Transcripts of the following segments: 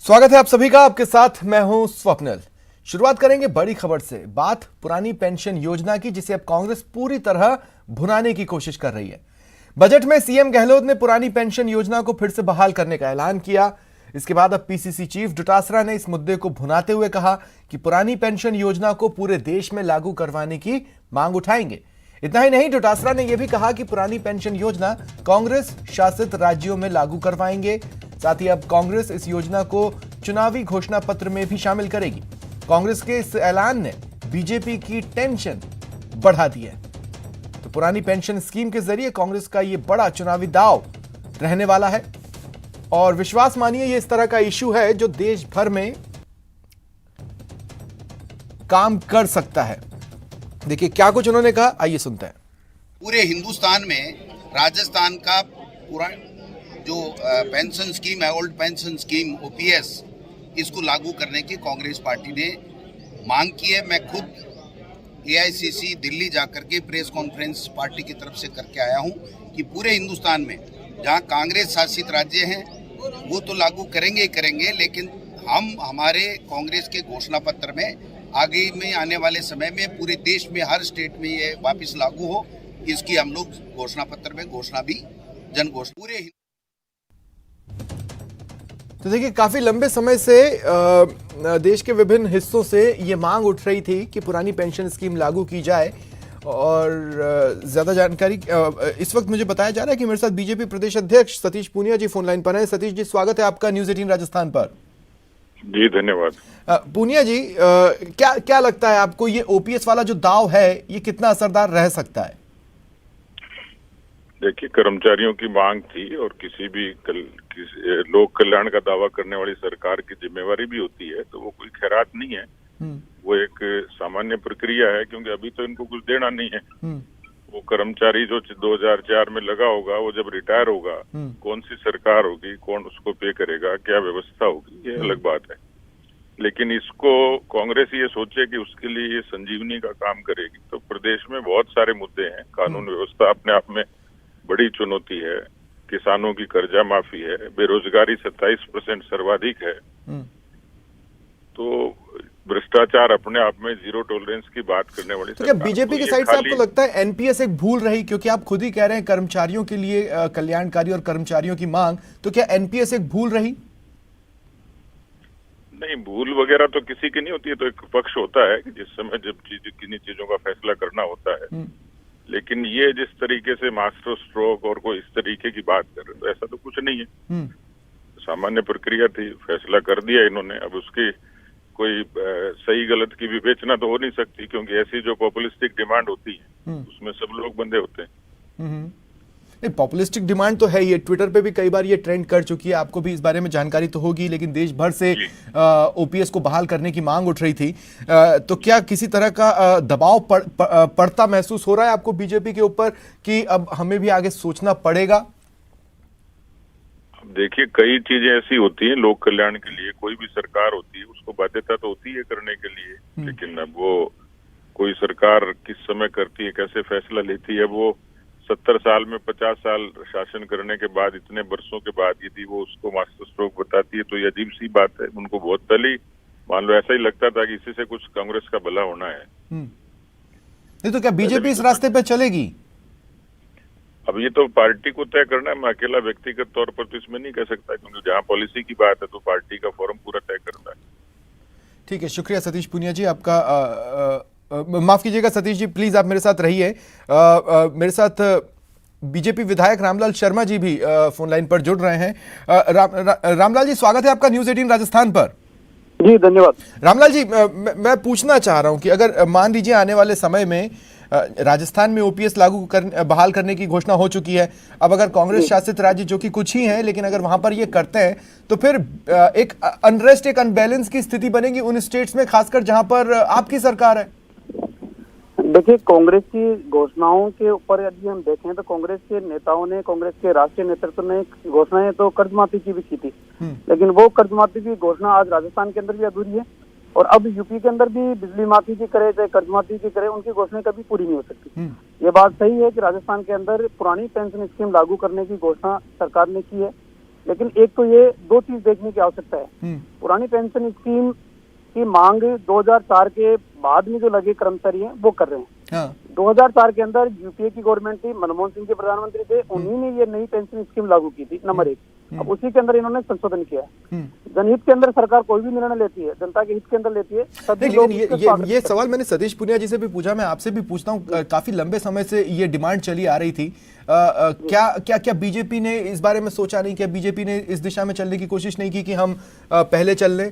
स्वागत है आप सभी का। आपके साथ मैं हूं स्वप्निल। शुरुआत करेंगे बड़ी खबर से। बात पुरानी पेंशन योजना की, जिसे अब कांग्रेस पूरी तरह भुनाने की कोशिश कर रही है। बजट में सीएम गहलोत ने पुरानी पेंशन योजना को फिर से बहाल करने का ऐलान किया। इसके बाद अब पीसीसी चीफ डोटासरा ने इस मुद्दे को भुनाते हुए कहा कि पुरानी पेंशन योजना को पूरे देश में लागू करवाने की मांग उठाएंगे। इतना ही नहीं, डोटासरा ने यह भी कहा कि पुरानी पेंशन योजना कांग्रेस शासित राज्यों में लागू करवाएंगे। साथ ही अब कांग्रेस इस योजना को चुनावी घोषणा पत्र में भी शामिल करेगी। कांग्रेस के इस ऐलान ने बीजेपी की टेंशन बढ़ा दी है। तो पुरानी पेंशन स्कीम के जरिए कांग्रेस का यह बड़ा चुनावी दांव रहने वाला है और विश्वास मानिए ये इस तरह का इशू है जो देश भर में काम कर सकता है। देखिए क्या कुछ उन्होंने कहा, आइए सुनते हैं। पूरे हिंदुस्तान में राजस्थान का पूरा जो पेंशन स्कीम है, ओल्ड पेंशन स्कीम ओपीएस, इसको लागू करने की कांग्रेस पार्टी ने मांग की है। मैं खुद एआईसीसी दिल्ली जाकर के प्रेस कॉन्फ्रेंस पार्टी की तरफ से करके आया हूं कि पूरे हिंदुस्तान में जहां कांग्रेस शासित राज्य हैं वो तो लागू करेंगे ही करेंगे, लेकिन हम हमारे कांग्रेस के घोषणा पत्र में आगे में आने वाले समय में पूरे देश में हर स्टेट में ये वापस लागू हो, इसकी हम लोग घोषणा पत्र में घोषणा भी जन घोषणा पूरे। तो देखिए काफी लंबे समय से देश के विभिन्न हिस्सों से ये मांग उठ रही थी कि पुरानी पेंशन स्कीम लागू की जाए। और ज्यादा जानकारी इस वक्त मुझे बताया जा रहा है कि मेरे साथ बीजेपी प्रदेश अध्यक्ष सतीश पूनिया जी फोन लाइन पर हैं। सतीश जी, स्वागत है आपका न्यूज 18 राजस्थान पर। जी धन्यवाद। पूनिया जी, क्या लगता है आपको, ये ओपीएस वाला जो दाव है ये कितना असरदार रह सकता है? देखिए, कर्मचारियों की मांग थी और किसी भी लोक कल्याण का दावा करने वाली सरकार की जिम्मेवारी भी होती है, तो वो कोई खैरात नहीं है। वो एक सामान्य प्रक्रिया है, क्योंकि अभी तो इनको कुछ देना नहीं है। वो कर्मचारी जो 2004 में लगा होगा, वो जब रिटायर होगा, कौन सी सरकार होगी, कौन उसको पे करेगा, क्या व्यवस्था होगी, ये अलग बात है। लेकिन इसको कांग्रेस ये सोचे कि उसके लिए ये संजीवनी का काम करेगी, तो प्रदेश में बहुत सारे मुद्दे हैं। कानून व्यवस्था अपने आप में बड़ी चुनौती है, किसानों की कर्जा माफी है, बेरोजगारी 27% सर्वाधिक है, तो भ्रष्टाचार अपने आप में जीरो टॉलरेंस की बात करने वाली। तो क्या बीजेपी की साइड से आपको लगता है एनपीएस एक भूल रही? क्योंकि आप खुद ही कह रहे हैं कर्मचारियों के लिए कल्याणकारी और कर्मचारियों की मांग, तो क्या एनपीएस एक भूल रही? नहीं, भूल वगैरह तो किसी की नहीं होती है। तो एक पक्ष होता है कि जिस समय जब किन्हीं चीजों का फैसला करना होता है, लेकिन ये जिस तरीके से मास्टर स्ट्रोक और कोई इस तरीके की बात कर रहे, तो ऐसा तो कुछ नहीं है। सामान्य प्रक्रिया थी, फैसला कर दिया इन्होंने। अब उसकी कोई सही गलत की विवेचना तो हो नहीं सकती, क्योंकि ऐसी जो पॉपुलिस्टिक डिमांड होती है उसमें सब लोग बंधे होते हैं। पॉपुलिस्टिक डिमांड तो है, ये ट्विटर पे भी कई बार ये ट्रेंड कर चुकी है, आपको भी इस बारे में जानकारी तो होगी। लेकिन देश भर से ओपीएस को बहाल करने की मांग उठ रही थी, तो क्या किसी तरह का दबाव पड़ता महसूस हो रहा है आपको बीजेपी के ऊपर कि अब हमें भी आगे सोचना पड़ेगा? देखिए, कई चीजें ऐसी होती हैं लोक कल्याण के लिए, कोई भी सरकार होती है उसको बाध्यता तो होती है करने के लिए, लेकिन अब वो कोई सरकार किस समय करती है, कैसे फैसला लेती है, वो 70 साल में 50 साल शासन करने के बाद, इतने वर्षों के बाद यदि वो उसको मास्टर स्ट्रोक बताती है तो ये अजीब सी बात है। उनको बहुत पहले मान लो ऐसा ही लगता था कि इसी से कुछ कांग्रेस का भला होना है। नहीं तो क्या बीजेपी इस रास्ते पे चलेगी? अब ये तो पार्टी को तय करना है। मैं अकेला व्यक्तिगत तौर पर तो इसमें नहीं कह सकता, क्योंकि जहां पॉलिसी की बात है तो पार्टी का फोरम पूरा तय करता है। ठीक है, शुक्रिया सतीश पूनिया जी आपका। माफ कीजिएगा सतीश जी, प्लीज आप मेरे साथ रहिए। मेरे साथ बीजेपी विधायक रामलाल शर्मा जी भी फोन लाइन पर जुड़ रहे हैं। रामलाल जी, स्वागत है आपका न्यूज 18 राजस्थान पर। जी धन्यवाद। रामलाल जी, मैं पूछना चाह रहा हूं कि अगर मान लीजिए आने वाले समय में राजस्थान में ओपीएस बहाल करने की घोषणा हो चुकी है, अब अगर कांग्रेस शासित राज्य जो कि कुछ ही हैं, लेकिन अगर वहां पर ये करते हैं तो फिर एक अनरेस्ट, एक अनबैलेंस की स्थिति बनेगी उन स्टेट्स में, खासकर जहां पर आपकी सरकार है। देखिए, कांग्रेस की घोषणाओं के ऊपर यदि हम देखें तो कांग्रेस के नेताओं ने, कांग्रेस के राष्ट्रीय नेतृत्व ने घोषणाएं तो कर्ज माफी की भी की थी, लेकिन वो कर्ज माफी की घोषणा आज राजस्थान के अंदर भी अधूरी है। और अब यूपी के अंदर भी बिजली माफी की करे चाहे कर्ज माफी की करे, उनकी घोषणा कभी पूरी नहीं हो सकती। ये बात सही है कि राजस्थान के अंदर पुरानी पेंशन स्कीम लागू करने की घोषणा सरकार ने की है, लेकिन एक तो ये दो चीज देखने की आवश्यकता है। पुरानी पेंशन स्कीम की मांग 2004 के बाद में जो लगे कर्मचारी हैं वो कर रहे हैं। हाँ। 2004 के अंदर यूपीए की गवर्नमेंट थी, मनमोहन सिंह के प्रधानमंत्री थे, उन्हीं ने ये नई पेंशन स्कीम लागू की थी, नंबर 1। अब उसी के अंदर इन्होंने संशोधन किया है। जनहित के अंदर सरकार कोई भी निर्णय लेती है, जनता के हित के अंदर लेती है। सभी लोग इसका स्वागत ये सवाल मैंने सतीश पुनिया जी से भी पूछा, मैं आपसे भी पूछता हूँ। काफी लंबे समय से ये डिमांड चली आ रही थी। क्या बीजेपी ने इस बारे में सोचा नहीं? क्या बीजेपी ने इस दिशा में चलने की कोशिश नहीं की कि हम पहले चल लें?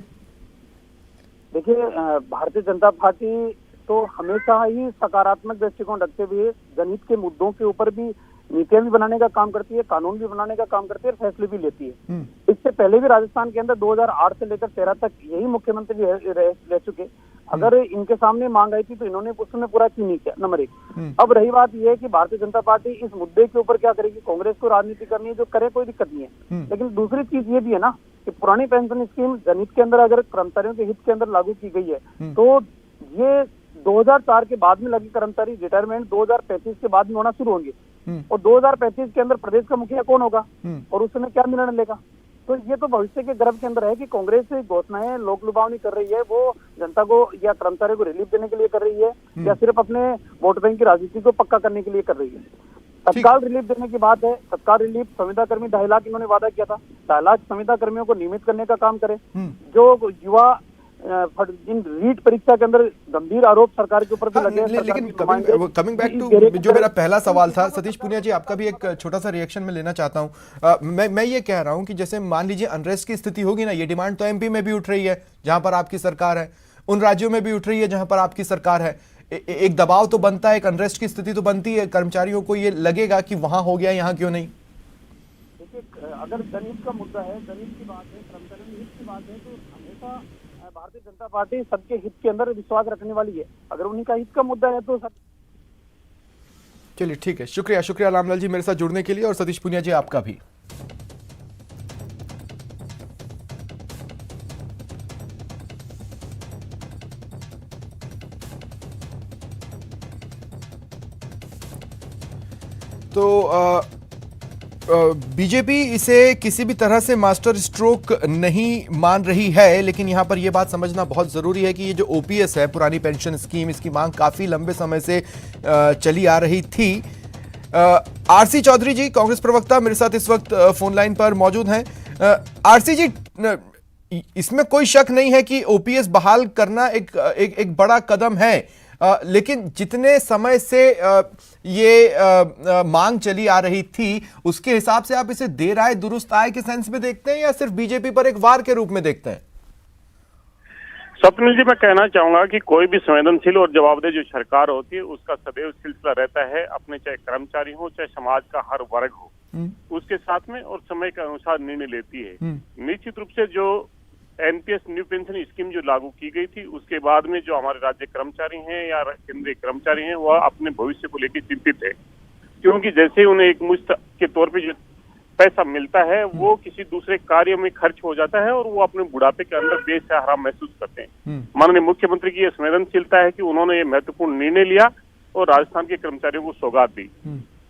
देखिए, भारतीय जनता पार्टी तो हमेशा ही सकारात्मक दृष्टिकोण रखते हुए जनहित के मुद्दों के ऊपर भी नीतियां भी बनाने का काम करती है, कानून भी बनाने का काम करती है और फैसले भी लेती है। इससे पहले भी राजस्थान के अंदर 2008 से लेकर 13 तक यही मुख्यमंत्री रह चुके। अगर इनके सामने मांग आई थी तो इन्होंने उसमें पूरा क्यों नहीं किया, नंबर 1। अब रही बात यह है कि भारतीय जनता पार्टी इस मुद्दे के ऊपर क्या करेगी। कांग्रेस को राजनीति करनी है, जो करे कोई दिक्कत नहीं है, लेकिन दूसरी चीज ये भी है ना कि पुरानी पेंशन स्कीम जनहित के अंदर अगर कर्मचारियों के हित के अंदर लागू की गई है तो ये 2004 के बाद में लगे कर्मचारी रिटायरमेंट 2035 के बाद में होना शुरू होंगे, और 2035 के अंदर प्रदेश का मुखिया कौन होगा और उस समय क्या निर्णय लेगा। तो ये तो भविष्य के गर्भ के अंदर है कि कांग्रेस घोषणाएं लोक लुभावनी कर रही है, वो जनता को या कर्मचारियों को रिलीफ देने के लिए कर रही है या सिर्फ अपने वोट बैंक की राजनीति को पक्का करने के लिए कर रही है। तत्काल रिलीफ देने की बात है। तत्काल रिलीफ संविदा कर्मी 2.5 लाख इन्होंने वादा किया था, 2.5 लाख संविदा कर्मियों को नियमित करने का काम करें। जो युवा इन रीट परीक्षा के अंदर गंभीर आरोप सरकार के ऊपर भी लगे हैं। लेकिन कमिंग बैक टू जो मेरा पहला सवाल था, सतीश पुनिया जी आपका भी एक छोटा सा रिएक्शन में लेना चाहता हूं। मैं ये कह रहा हूं कि जैसे मान लीजिए अनरेस्ट की स्थिति होगी ना, ये डिमांड तो एमपी में भी उठ रही है जहां पर आपकी सरकार है, उन राज्यों में भी उठ रही है जहां पर आपकी सरकार है। एक दबाव तो बनता है, एक अनरेस्ट की स्थिति तो बनती है, कर्मचारियों को ये लगेगा कि वहां हो गया यहाँ क्यों नहीं। देखिए, अगर जनहित का मुद्दा है, जनहित की बात है, कर्मचारियों के हित की बात है, तो हमेशा भारतीय जनता पार्टी सबके हित के अंदर विश्वास रखने वाली है। अगर उन्हीं का हित का मुद्दा है तो सब। चलिए ठीक है, शुक्रिया रामलाल जी मेरे साथ जुड़ने के लिए, और सतीश पुनिया जी आपका भी। तो बीजेपी इसे किसी भी तरह से मास्टर स्ट्रोक नहीं मान रही है, लेकिन यहां पर यह बात समझना बहुत जरूरी है कि ये जो ओपीएस है, पुरानी पेंशन स्कीम, इसकी मांग काफी लंबे समय से चली आ रही थी। आरसी चौधरी जी, कांग्रेस प्रवक्ता, मेरे साथ इस वक्त फोन लाइन पर मौजूद हैं। आरसी जी, इसमें कोई शक नहीं है कि ओपीएस बहाल करना एक बड़ा कदम है, लेकिन जितने समय से ये मांग चली आ रही थी उसके हिसाब से आप इसे देर आए दुरुस्त आए के सेंस में देखते हैं या सिर्फ बीजेपी पर एक वार के रूप में देखते हैं? स्वप्निल जी, मैं कहना चाहूंगा कि कोई भी संवेदनशील और जवाबदेह जो सरकार होती है उसका सदैव सिलसिला रहता है, अपने चाहे कर्मचारी हो चाहे समाज का हर वर्ग हो, उसके साथ में और समय के अनुसार निर्णय लेती है। निश्चित रूप से जो एनपीएस न्यू पेंशन स्कीम जो लागू की गई थी उसके बाद में जो हमारे राज्य कर्मचारी हैं या केंद्रीय कर्मचारी हैं वह अपने भविष्य को लेकर चिंतित है, क्योंकि जैसे उन्हें एक मुश्त के तौर पे जो पैसा मिलता है वो किसी दूसरे कार्य में खर्च हो जाता है और वो अपने बुढ़ापे के अंदर बेसहारा महसूस करते हैं। माननीय मुख्यमंत्री की यह संवेदनशीलता है कि उन्होंने ये महत्वपूर्ण निर्णय लिया और राजस्थान के कर्मचारियों को सौगात दी।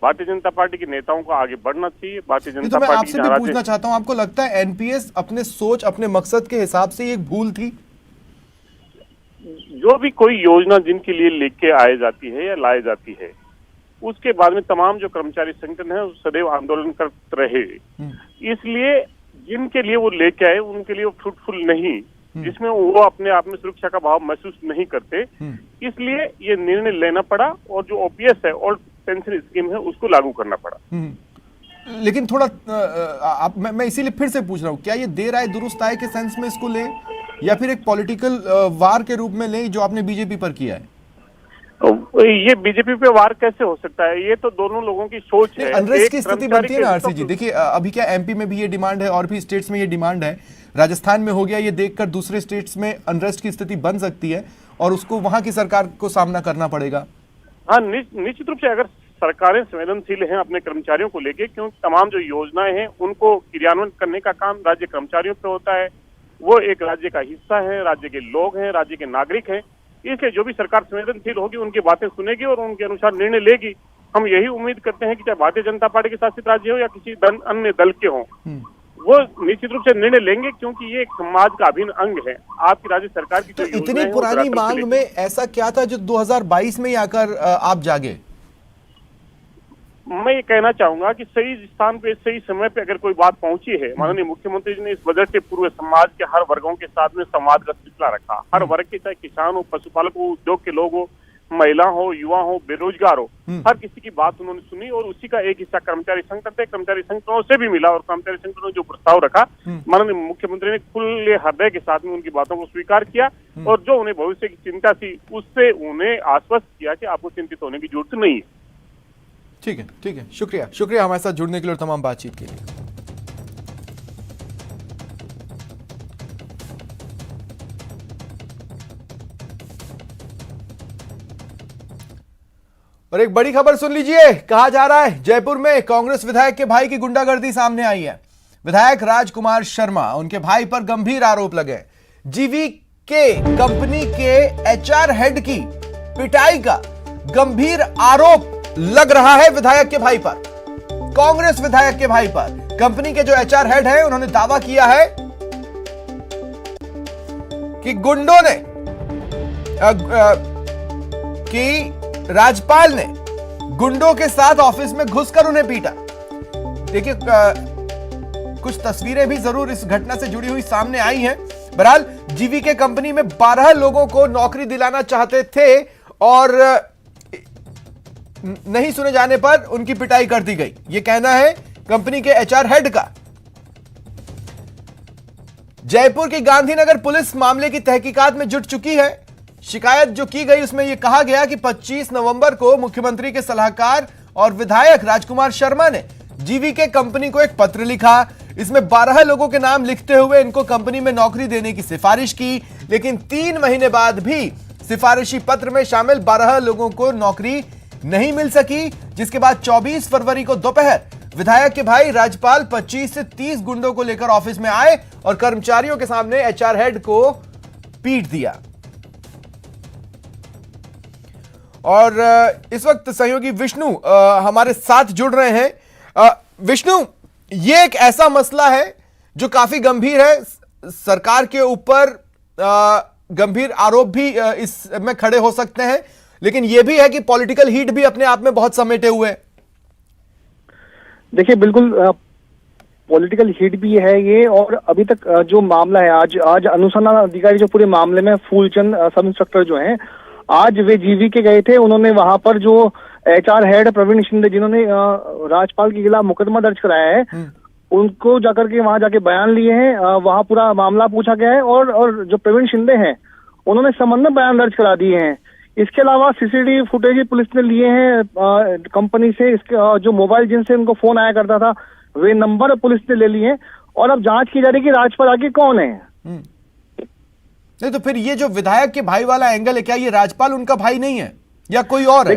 भारतीय जनता पार्टी के नेताओं को आगे बढ़ना चाहिए। भारतीय जनता मैं पार्टी आपसे भी पूछना चाहता हूं, आपको लगता है एनपीएस अपने सोच, अपने मकसद के हिसाब से एक भूल थी? जो भी कोई योजना जिनके लिए लेके आई जाती है या लाई जाती है उसके बाद में तमाम जो कर्मचारी संगठन है सदैव आंदोलन करते रहे, इसलिए जिनके लिए वो लेके आए उनके लिए वो फ्रूटफुल नहीं, जिसमें वो अपने आप में सुरक्षा का भाव महसूस नहीं करते, इसलिए ये निर्णय लेना पड़ा और जो ओपीएस है ओल्ड पेंशन स्कीम है उसको लागू करना पड़ा। लेकिन थोड़ा मैं इसीलिए फिर से पूछ रहा हूँ, क्या ये देर आए दुरुस्त आए के सेंस में इसको लें या फिर एक पॉलिटिकल वार के रूप में लें जो आपने बीजेपी पर किया है? ये बीजेपी पे वार कैसे हो सकता है? ये तो दोनों लोगों की सोच है। अनरेस्ट की स्थिति बनती है ना आरसी जी। देखिए, अभी क्या एमपी में भी ये डिमांड है और भी स्टेट्स में ये डिमांड है, राजस्थान में हो गया, ये देखकर दूसरे स्टेट्स में अनरेस्ट की स्थिति बन सकती है और उसको वहां की सरकार को सामना करना पड़ेगा। हाँ, निश्चित रूप से अगर सरकारें संवेदनशील हैं अपने कर्मचारियों को लेके, क्योंकि तमाम जो योजनाएं हैं उनको क्रियान्वयन करने का काम राज्य कर्मचारियों पे होता है, वो एक राज्य का हिस्सा है, राज्य के लोग हैं, राज्य के नागरिक हैं, इसलिए जो भी सरकार संवेदनशील होगी उनकी बातें सुनेगी और उनके अनुसार निर्णय लेगी। हम यही उम्मीद करते हैं कि चाहे भारतीय जनता पार्टी के शासित राज्य हो या किसी अन्य दल के हों, वो निश्चित रूप से निर्णय लेंगे, क्योंकि ये एक समाज का अभिन्न अंग है। आपकी राज्य सरकार की तो जो योजना इतनी है, वो पुरानी दरअसल मांग लेके- में ऐसा क्या था जो 2022 में ही आकर आप जागे? मैं ये कहना चाहूंगा कि सही स्थान पे सही समय पे अगर कोई बात पहुंची है, माननीय मुख्यमंत्री जी ने इस बजट के पूर्व समाज के हर वर्गों के साथ में संवाद का सिलसिला रखा। हर वर्ग के, चाहे किसान हो, पशुपालक हो, उद्योग के लोग हो, महिला हो, युवा हो, बेरोजगार हो, हर किसी की बात उन्होंने सुनी और उसी का एक हिस्सा कर्मचारी संगठन थे। कर्मचारी संगठनों से भी मिला और कर्मचारी संगठनों ने जो प्रस्ताव रखा, माननीय मुख्यमंत्री ने खुले हृदय के साथ में उनकी बातों को स्वीकार किया और जो उन्हें भविष्य की चिंता थी उससे उन्हें आश्वस्त किया कि आपको चिंतित होने की जरूरत नहीं है। ठीक है, शुक्रिया हमारे साथ जुड़ने के लिए और तमाम बातचीत के लिए। और एक बड़ी खबर सुन लीजिए, कहा जा रहा है जयपुर में कांग्रेस विधायक के भाई की गुंडागर्दी सामने आई है। विधायक राजकुमार शर्मा, उनके भाई पर गंभीर आरोप लगे। जीवीके कंपनी के एचआर हेड की पिटाई का गंभीर आरोप लग रहा है विधायक के भाई पर, कांग्रेस विधायक के भाई पर। कंपनी के जो एचआर हेड है उन्होंने दावा किया है कि गुंडों ने कि राजपाल ने गुंडों के साथ ऑफिस में घुसकर उन्हें पीटा। देखिए, कुछ तस्वीरें भी जरूर इस घटना से जुड़ी हुई सामने आई हैं। बहरहाल जीवीके कंपनी में 12 लोगों को नौकरी दिलाना चाहते थे और नहीं सुने जाने पर उनकी पिटाई कर दी गई, यह कहना है कंपनी के एचआर हेड का। जयपुर की गांधीनगर पुलिस मामले की तहकीकात में जुट चुकी है। शिकायत जो की गई उसमें यह कहा गया कि 25 नवंबर को मुख्यमंत्री के सलाहकार और विधायक राजकुमार शर्मा ने जीवीके कंपनी को एक पत्र लिखा। इसमें 12 लोगों के नाम लिखते हुए इनको कंपनी में नौकरी देने की सिफारिश की, लेकिन 3 महीने बाद भी सिफारिशी पत्र में शामिल 12 लोगों को नौकरी नहीं मिल सकी, जिसके बाद 24 फरवरी को दोपहर विधायक के भाई राजपाल 25 से 30 गुंडों को लेकर ऑफिस में आए और कर्मचारियों के सामने एचआर हेड को पीट दिया। और इस वक्त सहयोगी विष्णु हमारे साथ जुड़ रहे हैं। विष्णु, ये एक ऐसा मसला है जो काफी गंभीर है, सरकार के ऊपर गंभीर आरोप भी इसमें खड़े हो सकते हैं, लेकिन यह भी है कि पॉलिटिकल हीट भी अपने आप में बहुत समेटे हुए है। देखिए, बिल्कुल पॉलिटिकल हीट भी है ये, और अभी तक जो मामला है, आज अनुसंधान अधिकारी जो पूरे मामले में फूलचंद सब इंस्पेक्टर जो हैं, आज वे जीवीके गए थे। उन्होंने वहां पर जो एचआर हेड प्रवीण शिंदे जिन्होंने राजपाल के खिलाफ मुकदमा दर्ज कराया है, उनको जाकर के वहां जाके बयान लिए हैं। वहां पूरा मामला पूछा गया है और जो प्रवीण शिंदे हैं उन्होंने संबंध में बयान दर्ज करा दिए हैं। इसके अलावा सीसीटीवी फुटेज पुलिस ने लिए हैं कंपनी से। इसके जो मोबाइल जिनसे उनको फोन आया करता था वे नंबर पुलिस ने ले लिए हैं और अब जांच की जा रही है कि राजपाल आगे कौन है। नहीं तो फिर ये जो विधायक के भाई वाला एंगल है, क्या ये राजपाल उनका भाई नहीं है या कोई और है?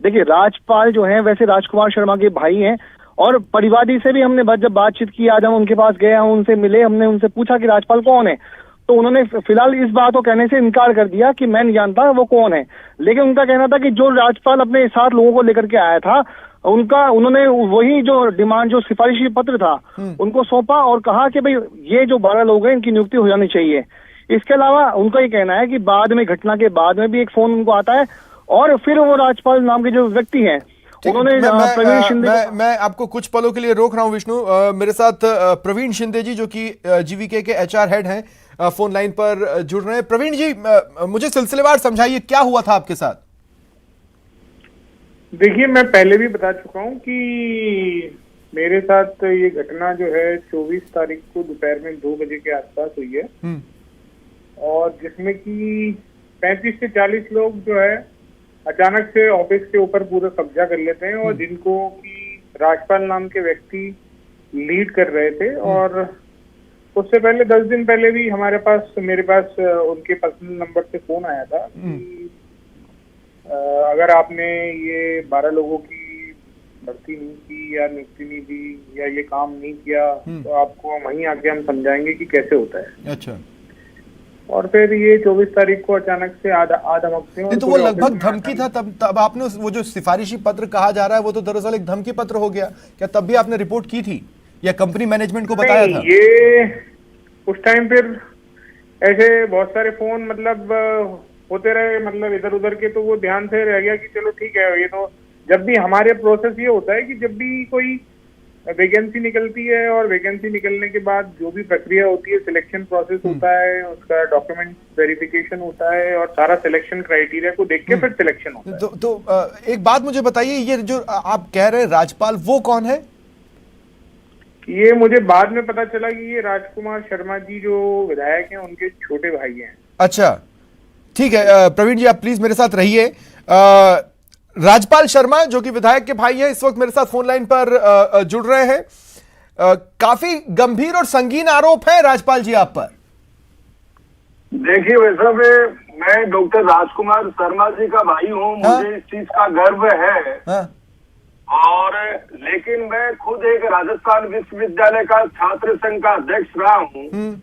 देखिए राजपाल जो है वैसे राजकुमार शर्मा के भाई हैं और परिवादी से भी हमने जब बातचीत की, आज हम उनके पास गए, हम उनसे मिले, हमने उनसे पूछा कि राजपाल कौन है, तो उन्होंने फिलहाल इस बात को कहने से इनकार कर दिया कि मैं नहीं जानता वो कौन है। लेकिन उनका कहना था कि जो राजपाल अपने 7 लोगों को लेकर के आया था, उन्होंने वही जो डिमांड, जो सिफारिशी पत्र था उनको सौंपा और कहा कि भाई ये जो 12 लोग हैं इनकी नियुक्ति हो जानी चाहिए। इसके अलावा उनका ये कहना है कि बाद में, घटना के बाद में भी एक फोन उनको आता है और फिर वो राजपाल नाम के जो व्यक्ति हैं उन्होंने प्रवीण शिंदे, मैं आपको कुछ पलों के लिए रोक रहा हूं विष्णु। मेरे साथ प्रवीण शिंदे जी जो कि जीवीके के एचआर हेड हैं, फोन लाइन पर जुड़ रहे हैं। प्रवीण जी, मुझे सिलसिलेवार समझाइए क्या हुआ था आपके साथ। देखिए, मैं पहले भी बता चुका हूं कि मेरे साथ ये घटना जो है 24 तारीख को दोपहर में 2 बजे के आसपास हुई है और जिसमें कि 35 से 40 लोग जो है अचानक से ऑफिस के ऊपर पूरा कब्जा कर लेते हैं और जिनको कि राजपाल नाम के व्यक्ति लीड कर रहे थे। और उससे पहले 10 दिन पहले भी मेरे पास उनके पर्सनल नंबर से फोन आया था कि अगर आपने ये 12 लोगों की भर्ती नहीं की या नियुक्ति नहीं दी या ये काम नहीं किया तो आपको वहीं आके हम समझाएंगे कि कैसे होता है। अच्छा। और फिर ये 24 तारीख को अचानक से आधमक से, तो वो लगभग धमकी था, तब आपने वो जो सिफारिशी पत्र कहा जा रहा है वो तो दरअसल एक धमकी पत्र हो गया, क्या तब भी आपने रिपोर्ट की थी या कंपनी मैनेजमेंट को बताया था? ये उस टाइम फिर ऐसे बहुत सारे फोन मतलब होते रहे, मतलब इधर उधर के, तो वो ध्यान से रह गया कि चलो ठीक है। ये तो जब भी हमारे प्रोसेस ये होता है कि जब भी कोई वैकेंसी निकलती है और वैकेंसी निकलने के बाद जो भी प्रक्रिया होती है, सिलेक्शन प्रोसेस होता है, उसका डॉक्यूमेंट वेरिफिकेशन होता है और सारा सिलेक्शन क्राइटेरिया को देख के फिर सिलेक्शन होता है। तो एक बात मुझे बताइए, ये जो आप कह रहे हैं राजपाल, वो कौन है? ये मुझे बाद में पता चला कि ये राजकुमार शर्मा जी जो विधायक हैं उनके छोटे भाई हैं। अच्छा, ठीक है। प्रवीण जी आप प्लीज मेरे साथ रहिए। राजपाल शर्मा जो कि विधायक के भाई हैं, इस वक्त मेरे साथ फोन लाइन पर जुड़ रहे हैं। काफी गंभीर और संगीन आरोप है राजपाल जी आप पर। देखिए वैसा मैं डॉक्टर राजकुमार शर्मा जी का भाई हूँ, मुझे इस चीज का गर्व है। और लेकिन मैं खुद एक राजस्थान विश्वविद्यालय का छात्र संघ का अध्यक्ष रहा हूँ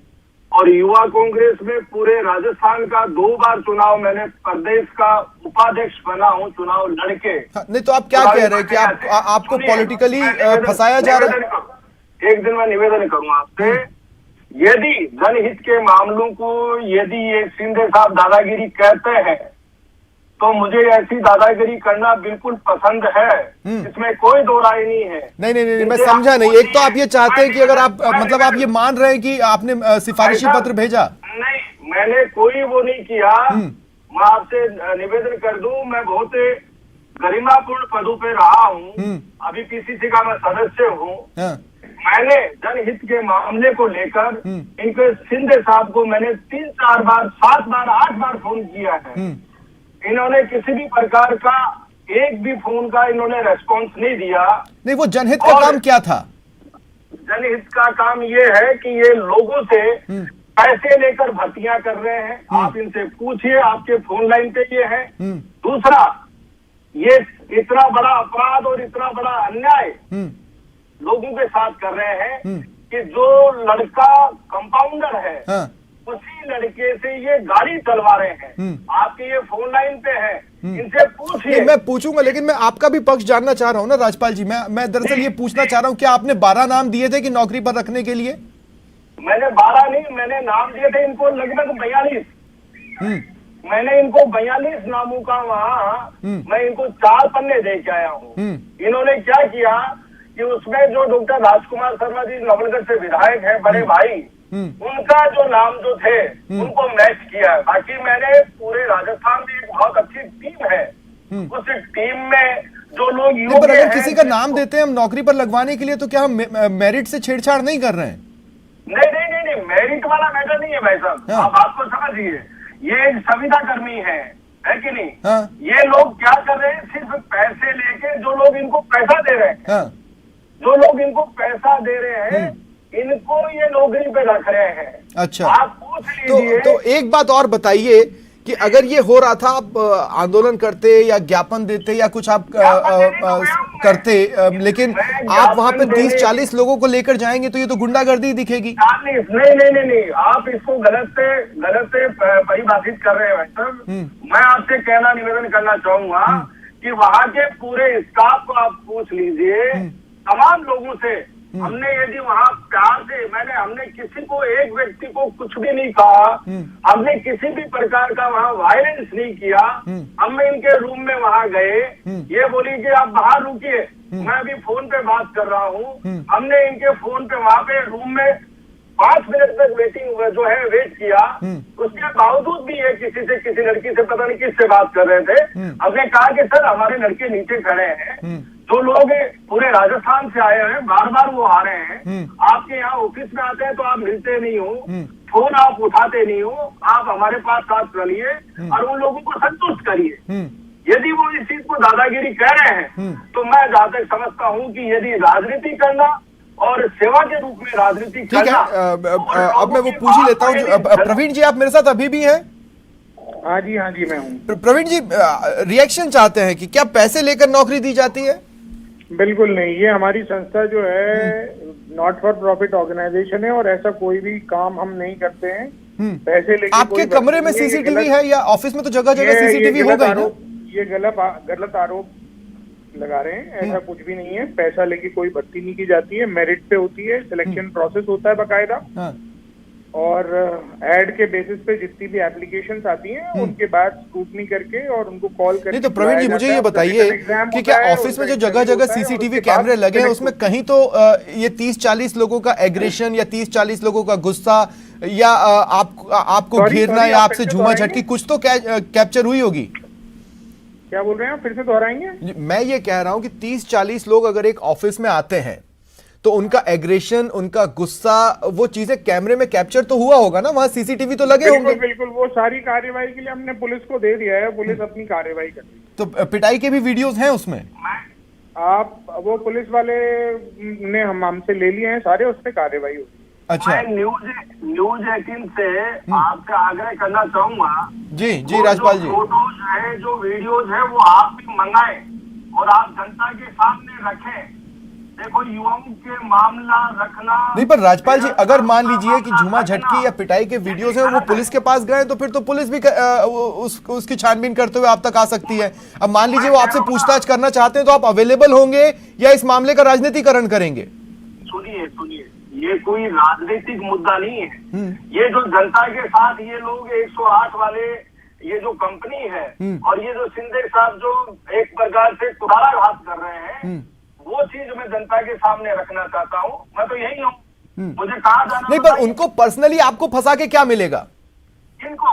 और युवा कांग्रेस में पूरे राजस्थान का 2 बार चुनाव, मैंने प्रदेश का उपाध्यक्ष बना हूँ चुनाव लड़के। नहीं तो आप क्या कह रहे हैं कि आपको पॉलिटिकली फंसाया जा रहा है? एक दिन मैं निवेदन करूंगा आपसे, यदि जनहित के मामलों को यदि ये शिंदे साहब दादागिरी कहते हैं तो मुझे ऐसी दादागिरी करना बिल्कुल पसंद है, इसमें कोई दो राय नहीं है। नहीं, मैं समझा नहीं। एक तो आप ये चाहते हैं कि अगर आप मतलब आप ये मान रहे हैं कि आपने सिफारिशी पत्र भेजा? नहीं, मैंने कोई वो नहीं किया। मैं आपसे निवेदन कर दूं, मैं बहुत गरिमापूर्ण पदों पे रहा हूँ, अभी पीसीसी का मैं सदस्य हूँ। मैंने जनहित के मामले को लेकर इनके शिंदे साहब को मैंने 3-4 बार, 7 बार, 8 बार फोन किया है। इन्होंने किसी भी प्रकार का एक भी फोन का इन्होंने रेस्पॉन्स नहीं दिया। नहीं, वो जनहित का काम क्या था? जनहित का काम ये है कि ये लोगों से पैसे लेकर भर्तियां कर रहे हैं। आप इनसे पूछिए, आपके फोन लाइन पे ये है। दूसरा, ये इतना बड़ा अपराध और इतना बड़ा अन्याय लोगों के साथ कर रहे हैं कि जो लड़का कंपाउंडर है उसी लड़के से ये गाड़ी चलवा रहे हैं। आपके ये फोन लाइन पे है, इनसे पूछिए। मैं पूछूंगा, लेकिन मैं आपका भी पक्ष जानना चाह रहा हूँ ना राजपाल जी। मैं दरअसल ये पूछना चाह रहा हूँ, क्या आपने 12 नाम दिए थे कि नौकरी पर रखने के लिए? मैंने 12 नहीं, मैंने नाम दिए थे इनको लगभग 42। मैंने इनको 42 नामों का वहाँ मैं इनको 4 पन्ने दे के आया हूँ। इन्होंने क्या किया कि उसमें जो डॉक्टर राजकुमार शर्मा जी नवलगढ़ से विधायक है, बड़े भाई, उनका जो नाम जो थे उनको मैच किया है। बाकी मैंने पूरे राजस्थान में एक बहुत अच्छी टीम है, उस टीम में जो लोग पर अगर किसी का नाम देते हैं हम नौकरी पर लगवाने के लिए, तो क्या हम मेरिट से छेड़छाड़ नहीं कर रहे हैं? नहीं, मेरिट वाला मैटर नहीं है भाई साहब। आप बात को समझिए, ये एक संविदा कर्मी है कि नहीं? ये लोग क्या कर रहे हैं, सिर्फ पैसे लेके जो लोग इनको पैसा दे रहे हैं, जो लोग इनको पैसा दे रहे हैं, इनको ये नौकरी पे रख रहे हैं। अच्छा, आप पूछ लीजिए। तो एक बात और बताइए कि अगर ये हो रहा था, आप आंदोलन करते या ज्ञापन देते या कुछ आप करते, लेकिन आप वहां पे 30-40 लोगों को लेकर जाएंगे तो ये तो गुंडागर्दी दिखेगी। नहीं, आप इसको गलत से परिभाषित कर रहे हैं भाई साहब। मैं आपसे कहना, निवेदन करना चाहूंगा कि वहाँ के पूरे स्टाफ को आप पूछ लीजिए, तमाम लोगों से। हमने यदि वहाँ प्यार से, हमने किसी को, एक व्यक्ति को कुछ भी नहीं कहा, हमने किसी भी प्रकार का वहाँ वायलेंस नहीं किया। हम इनके रूम में वहाँ गए, ये बोली कि आप बाहर रुकिए, मैं अभी फोन पे बात कर रहा हूँ। हमने इनके फोन पे वहाँ पे रूम में 5 मिनट तक वेट किया। उसके बावजूद भी ये किसी लड़की से, पता नहीं किससे बात कर रहे थे। हमने कहा कि सर हमारे लड़के नीचे खड़े हैं, जो लोग पूरे राजस्थान से आए हैं, बार बार वो आ रहे हैं, आपके यहाँ ऑफिस में आते हैं तो आप मिलते नहीं हो, फोन आप उठाते नहीं हो, आप हमारे पास साथ चलिए और उन लोगों को संतुष्ट करिए। यदि वो इस चीज को दादागिरी कह रहे हैं तो मैं जहाँ तक समझता हूँ कि यदि राजनीति करना और सेवा के रूप में राजनीति करना। अब मैं वो पूछ ही लेता हूँ। प्रवीण जी आप मेरे साथ अभी भी हैं? हाँ जी, मैं हूँ। प्रवीण जी, रिएक्शन चाहते हैं कि क्या पैसे लेकर नौकरी दी जाती है? बिल्कुल नहीं, ये हमारी संस्था जो है नॉट फॉर प्रॉफिट ऑर्गेनाइजेशन है और ऐसा कोई भी काम हम नहीं करते हैं पैसे लेके। आपके कमरे में सीसीटीवी है या ऑफिस में तो जगह जगह सीसीटीवी होगा ही ना? ये गलत आरोप लगा रहे हैं, ऐसा कुछ भी नहीं है। पैसा लेके कोई भर्ती नहीं की जाती है, मेरिट पे होती है, सिलेक्शन प्रोसेस होता है बाकायदा। हाँ। और एड के बेसिस पे जितनी भी एप्लीकेशंस आती हैं उनके बाद स्क्रूटनी करके और उनको कॉल करके। नहीं तो प्रवीण जी मुझे ये बताइए कि क्या ऑफिस में जो जगह जगह सीसीटीवी कैमरे लगे हैं उसमें कहीं तो ये 30-40 लोगों का एग्रेशन या 30-40 लोगों का गुस्सा या आपको घेरना या आपसे झूमा झटकी कुछ तो कैप्चर हुई होगी? क्या बोल रहे हैं आप, फिर से दोहराएंगे? मैं ये कह रहा हूं कि 30-40 लोग अगर एक ऑफिस में आते हैं तो उनका एग्रेशन, उनका गुस्सा, वो चीजें कैमरे में कैप्चर तो हुआ होगा ना, वहां सीसीटीवी तो लगे होंगे। बिल्कुल, वो सारी कार्रवाई के लिए हमने पुलिस को दे दिया है, पुलिस अपनी कार्रवाई कर रही है। तो पिटाई के भी वीडियोस हैं उसमें? आप वो पुलिस वाले ने हमसे ले लिए हैं सारे, उस पर कार्रवाई होगी। अच्छा, मैं न्यूज 18 से आपसे आग्रह करना चाहूंगा जी राजपाल जी, फोटोज है, जो वीडियोज है, वो आप भी मंगाएं और आप जनता के सामने रखें। देखो, युवाओं के मामला रखना नहीं, पर राजपाल जी अगर मान लीजिए कि झूमा झटकी या पिटाई के वीडियोस हैं, वो पुलिस के पास गए तो फिर तो पुलिस भी उसकी छानबीन करते हुए आप तक आ सकती है। अब मान लीजिए वो आपसे पूछताछ करना चाहते हैं तो आप अवेलेबल होंगे या इस मामले का राजनीतिकरण करेंगे? सुनिए, ये कोई राजनीतिक मुद्दा नहीं है। ये जो जनता के साथ ये लोग 108 वाले ये जो कंपनी है और ये जो शिंदे साहब जो एक प्रकार से कुठाराघात कर रहे हैं, वो चीज मैं जनता के सामने रखना चाहता हूँ। मैं तो यही हूँ, मुझे कहा जाना नहीं, पर उनको पर्सनली आपको फंसा के क्या मिलेगा? इनको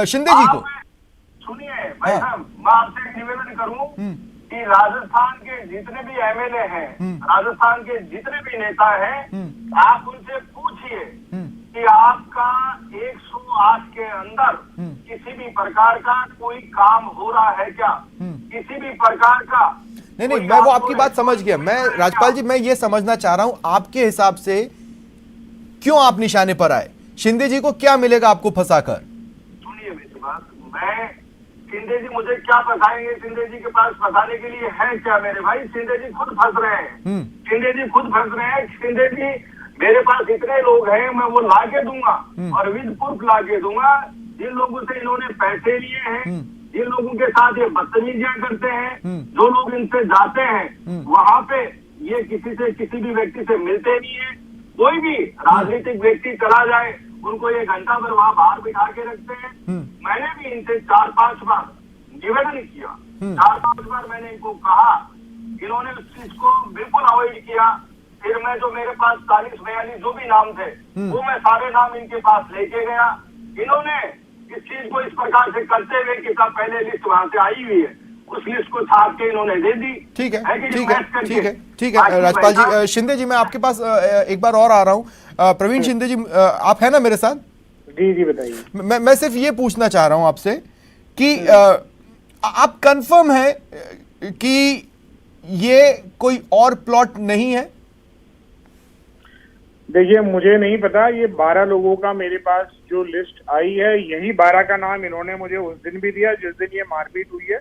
शिंदे जी को? सुनिए भाई साहब, मैं आपसे एक निवेदन करूं कि राजस्थान के जितने भी एमएलए हैं, राजस्थान के जितने भी नेता हैं, आप उनसे पूछिए कि आपका 108 के अंदर किसी भी प्रकार का कोई काम हो रहा है क्या? किसी भी प्रकार का? नहीं, मैं वो आपकी बात समझ गया। मैं राजपाल जी, मैं ये समझना चाह रहा हूं आपके हिसाब से क्यों आप निशाने पर आए? शिंदे जी को क्या मिलेगा आपको फंसाकर? सुनिए मेरी बात, मैं शिंदे जी मुझे क्या फंसाएंगे? शिंदे जी के पास फंसाने के लिए है क्या मेरे भाई? शिंदे जी खुद फंस रहे हैं, शिंदे जी खुद फंस रहे हैं। शिंदे जी, मेरे पास इतने लोग हैं, मैं वो ला के दूंगा और विद प्रूफ ला के दूंगा। जिन लोगों से इन्होंने पैसे लिए हैं, जिन लोगों के साथ ये बदतमीजियां करते हैं, जो लोग इनसे जाते हैं वहां पे, ये किसी भी व्यक्ति से मिलते नहीं है। कोई भी राजनीतिक व्यक्ति चला जाए, उनको 1 घंटा भर वहां बाहर बिठा के रखते हैं। मैंने भी इनसे 4-5 बार निवेदन किया, 4-5 बार मैंने इनको कहा, इन्होंने उस चीज को बिल्कुल अवॉइड किया। फिर मैं जो मेरे पास 40-42 जो भी नाम थे, वो मैं सारे नाम इनके पास लेके गया। इन्होंने इस चीज को इस प्रकार से करते हुए कि सब पहले लिस्ट वहां से आई हुई है, उस लिस्ट को छाप के इन्होंने दे दी। ठीक है राजपाल जी। शिंदे जी, मैं आपके पास एक बार और आ रहा हूं। प्रवीण शिंदे जी, आप है ना मेरे साथ? जी बताइए। मैं सिर्फ ये पूछना चाह रहा हूं आपसे कि आप कंफर्म है कि ये कोई और प्लॉट नहीं है? देखिए, मुझे नहीं पता। ये 12 लोगों का मेरे पास जो लिस्ट आई है, यही 12 का नाम इन्होंने मुझे उस दिन भी दिया जिस दिन ये मारपीट हुई है।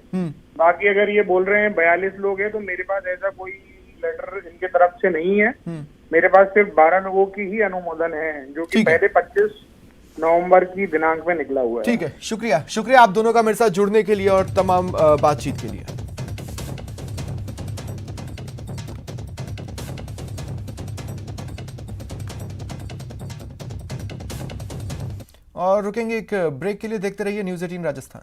बाकी अगर ये बोल रहे हैं 42 लोग हैं, तो मेरे पास ऐसा कोई लेटर इनके तरफ से नहीं है। मेरे पास सिर्फ 12 लोगों की ही अनुमोदन है, जो कि पहले 25 नवंबर की दिनांक में निकला हुआ है। ठीक है, शुक्रिया आप दोनों का मेरे साथ जुड़ने के लिए और तमाम बातचीत के लिए। और रुकेंगे एक ब्रेक के लिए। देखते रहिए न्यूज़ 18 राजस्थान।